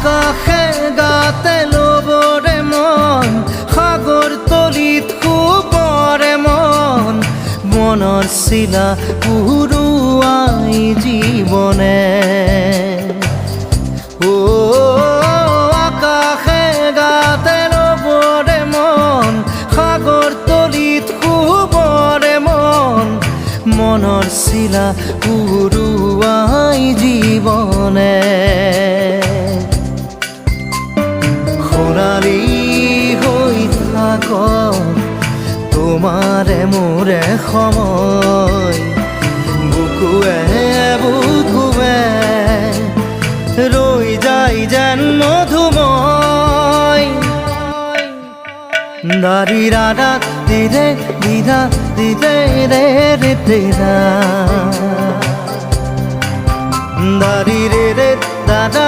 আকাশে গাতে ল'বৰে মন সাগৰ তলিত শুবৰে মন মনৰ চিলা উৰুৱাই জীৱনে আকাশে গাতে ল'বৰে মন সাগৰ তলিত শুবৰে মন মনৰ চিলা উৰুৱাই জীৱনে খৰালি হৈ থাক তোমাৰে মোৰে সময় বুকুৱে বুকুৱে ৰৈ যায় যেন মধুময় দাৰি ৰাধা দিদে দিদা দিদে ৰে ৰে দিদা দাৰি ৰে ৰে দাদা